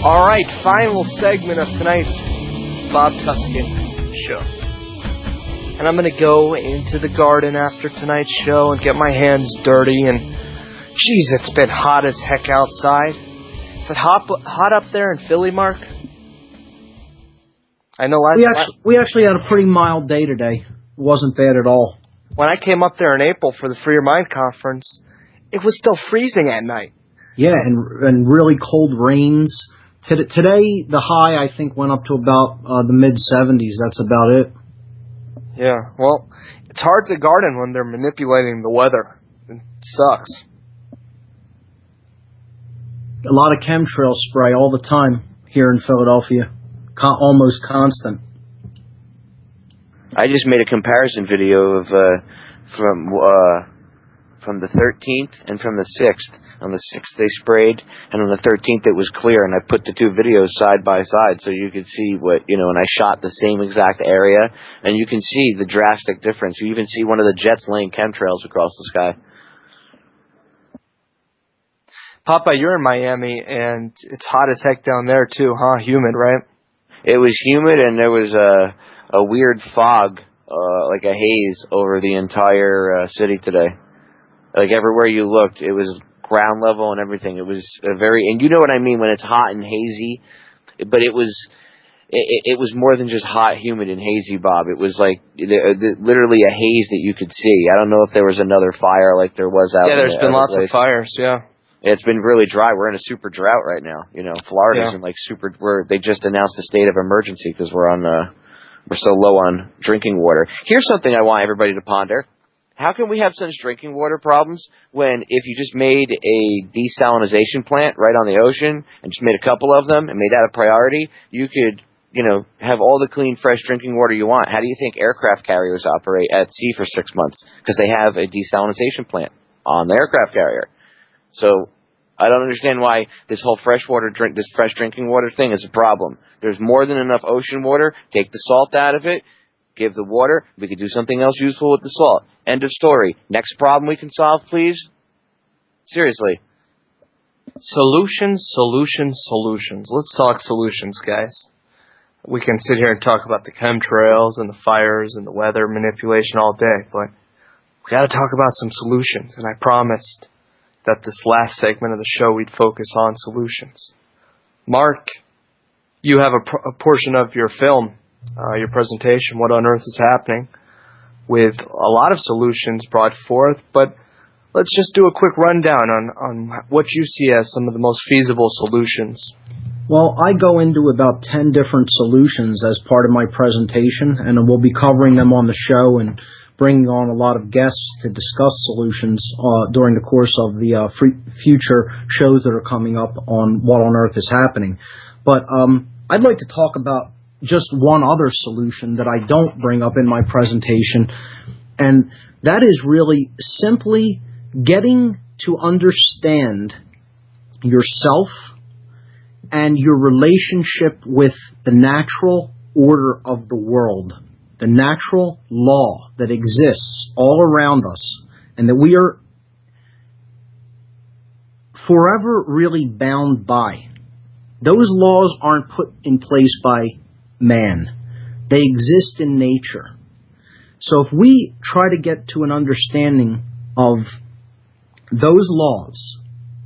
All right, final segment of tonight's Bob Tuskin show. And I'm going to go into the garden after tonight's show and get my hands dirty. And, geez, it's been hot as heck outside. Is it hot up there in Philly, Mark? I know we actually had a pretty mild day today. It wasn't bad at all. When I came up there in April for the Free Your Mind conference, it was still freezing at night. Yeah, and really cold rains. Today, the high, I think, went up to about the mid-70s. That's about it. Yeah, well, it's hard to garden when they're manipulating the weather. It sucks. A lot of chemtrail spray all the time here in Philadelphia. Almost constant. I just made a comparison video of from the 13th and from the 6th. On the 6th they sprayed, and on the 13th it was clear, and I put the two videos side by side so you could see what, and I shot the same exact area, and you can see the drastic difference. You even see one of the jets laying chemtrails across the sky. Popeye, you're in Miami, and it's hot as heck down there too, huh? Humid, right? It was humid, and there was a weird fog, like a haze, over the entire city today. Like everywhere you looked, it was ground level and everything. It was and you know what I mean when it's hot and hazy, but it was more than just hot, humid, and hazy, Bob. It was like literally a haze that you could see. I don't know if there was another fire like there was out. Yeah, there's been lots of fires. Yeah. It's been really dry. We're in a super drought right now. Florida's in like they just announced a state of emergency because we're so low on drinking water. Here's something I want everybody to ponder. How can we have such drinking water problems when if you just made a desalination plant right on the ocean and just made a couple of them and made that a priority, you could, have all the clean, fresh drinking water you want? How do you think aircraft carriers operate at sea for 6 months? Because they have a desalination plant on the aircraft carrier. So I don't understand why this whole fresh drinking water thing is a problem. There's more than enough ocean water. Take the salt out of it. Give the water. We could do something else useful with the salt. End of story. Next problem we can solve, please? Seriously. Solutions. Let's talk solutions, guys. We can sit here and talk about the chemtrails and the fires and the weather manipulation all day, but we got to talk about some solutions, and I promised that this last segment of the show we'd focus on solutions. Mark, you have a portion of your film, your presentation, What on Earth is Happening, with a lot of solutions brought forth, but let's just do a quick rundown on what you see as some of the most feasible solutions. Well, I go into about 10 different solutions as part of my presentation, and we'll be covering them on the show and bringing on a lot of guests to discuss solutions during the course of the future shows that are coming up on What on Earth is Happening. But I'd like to talk about just one other solution that I don't bring up in my presentation, and that is really simply getting to understand yourself and your relationship with the natural order of the world, the natural law that exists all around us, and that we are forever really bound by. Those laws aren't put in place by man. They exist in nature. So if we try to get to an understanding of those laws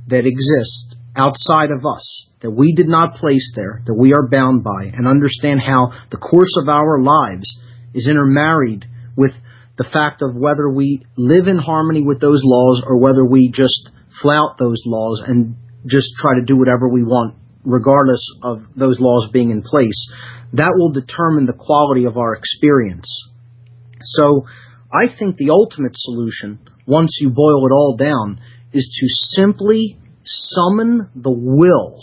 that exist outside of us, that we did not place there, that we are bound by, and understand how the course of our lives is intermarried with the fact of whether we live in harmony with those laws or whether we just flout those laws and just try to do whatever we want, regardless of those laws being in place, that will determine the quality of our experience. So I think the ultimate solution, once you boil it all down, is to simply summon the will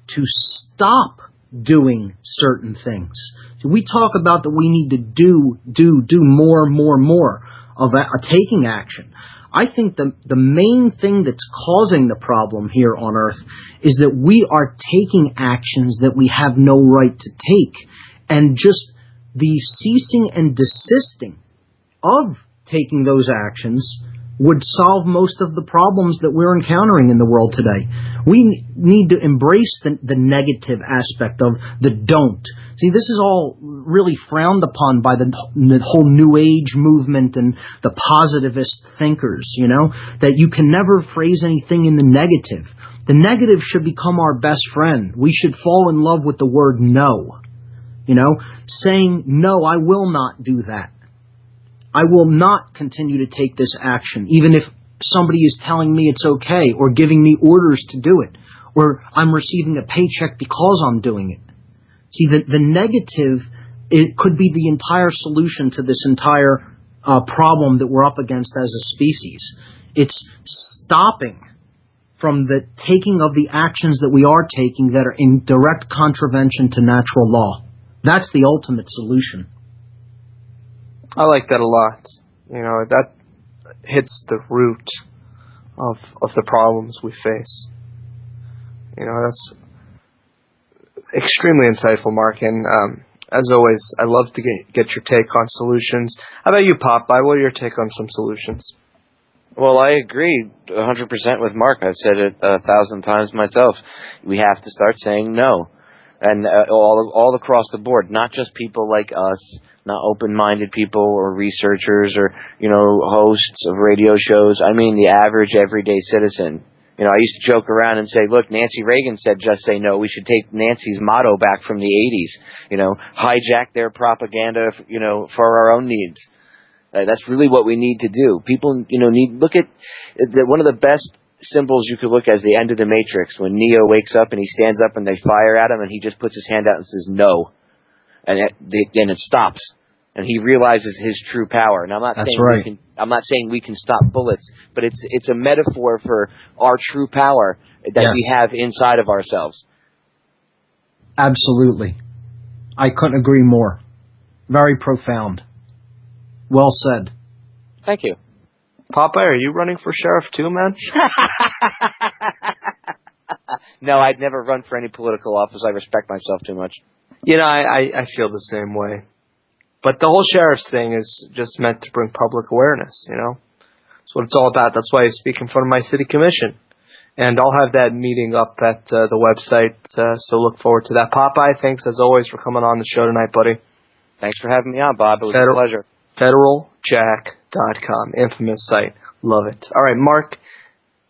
to stop doing certain things. So we talk about that we need to do more of taking action. I think the main thing that's causing the problem here on Earth is that we are taking actions that we have no right to take. And just the ceasing and desisting of taking those actions would solve most of the problems that we're encountering in the world today. We need to embrace the negative aspect of the don't. See, this is all really frowned upon by the whole New Age movement and the positivist thinkers, that you can never phrase anything in the negative. The negative should become our best friend. We should fall in love with the word no. Saying, no, I will not do that. I will not continue to take this action, even if somebody is telling me it's okay or giving me orders to do it, or I'm receiving a paycheck because I'm doing it. See, the negative, it could be the entire solution to this entire problem that we're up against as a species. It's stopping from the taking of the actions that we are taking that are in direct contravention to natural law. That's the ultimate solution. I like that a lot. That hits the root of the problems we face. That's extremely insightful, Mark. And as always, I love to get your take on solutions. How about you, Popeye? What are your take on some solutions? Well, I agree 100% with Mark. I've said it 1,000 times myself. We have to start saying no. And all across the board, not just people like us, not open-minded people or researchers or, hosts of radio shows. I mean the average, everyday citizen. I used to joke around and say, look, Nancy Reagan said just say no. We should take Nancy's motto back from the 80s, hijack their propaganda, for our own needs. That's really what we need to do. People, look at one of the best symbols you could look at is the end of the Matrix, when Neo wakes up and he stands up and they fire at him and he just puts his hand out and says no, and it stops, and he realizes his true power. And I'm not saying we can stop bullets, but it's a metaphor for our true power that we have inside of ourselves. Absolutely, I couldn't agree more. Very profound. Well said. Thank you. Popeye, are you running for sheriff too, man? No, I'd never run for any political office. I respect myself too much. I feel the same way. But the whole sheriff's thing is just meant to bring public awareness, That's what it's all about. That's why I speak in front of my city commission. And I'll have that meeting up at the website, so look forward to that. Popeye, thanks as always for coming on the show tonight, buddy. Thanks for having me on, Bob. It was a pleasure. FederalJack.com, infamous site. Love it. All right, Mark,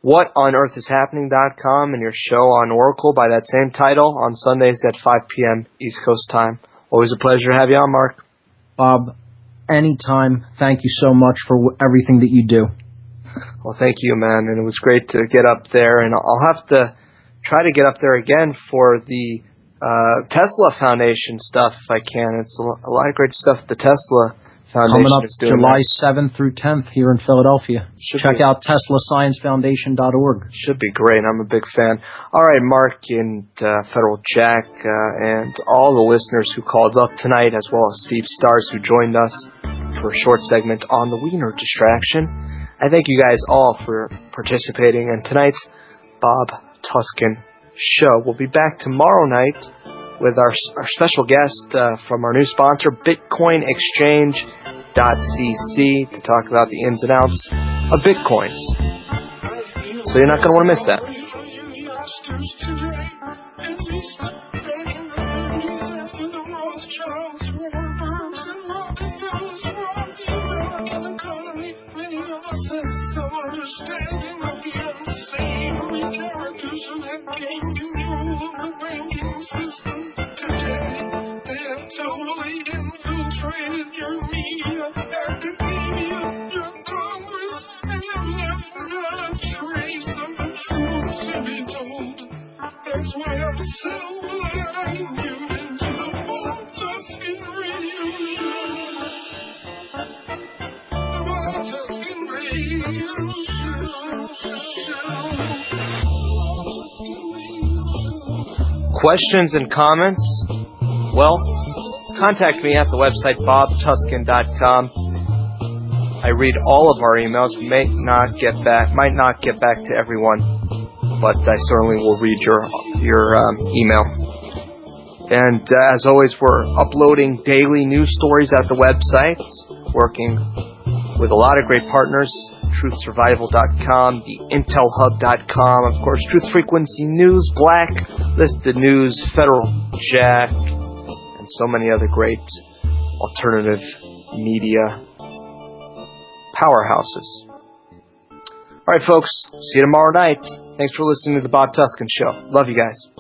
whatonearthishappening.com and your show on Oracle by that same title on Sundays at 5 p.m. East Coast time. Always a pleasure to have you on, Mark. Bob, anytime. Thank you so much for everything that you do. Well, thank you, man, and it was great to get up there, and I'll have to try to get up there again for the Tesla Foundation stuff if I can. It's a lot of great stuff the Tesla Foundation coming up is doing. July 7th through 10th here in Philadelphia. Check out TeslaScienceFoundation.org. Should be great. I'm a big fan. All right, Mark and Federal Jack and all the listeners who called up tonight, as well as Steve Stars, who joined us for a short segment on the Wiener Distraction. I thank you guys all for participating in tonight's Bob Tuskin show. We'll be back tomorrow night with our special guest from our new sponsor, BitcoinExchange.cc, to talk about the ins and outs of Bitcoins. So you're not going to want to miss that. Totally infiltrated your media, academia, your Congress, and you left not a trace of the truth to be told. That's why I'm so glad I can get into the Bob Tuskin Radio Show. The Bob Tuskin Radio Show. Questions and comments? Well, contact me at the website bobtuskin.com. I read all of our emails. Might not get back to everyone, but I certainly will read your email. And as always, we're uploading daily news stories at the website, working with a lot of great partners truthsurvival.com, the intelhub.com, of course, Truth Frequency News, Black Listed News, Federal Jack, and so many other great alternative media powerhouses. All right, folks, see you tomorrow night. Thanks for listening to the Bob Tuskin Show. Love you guys.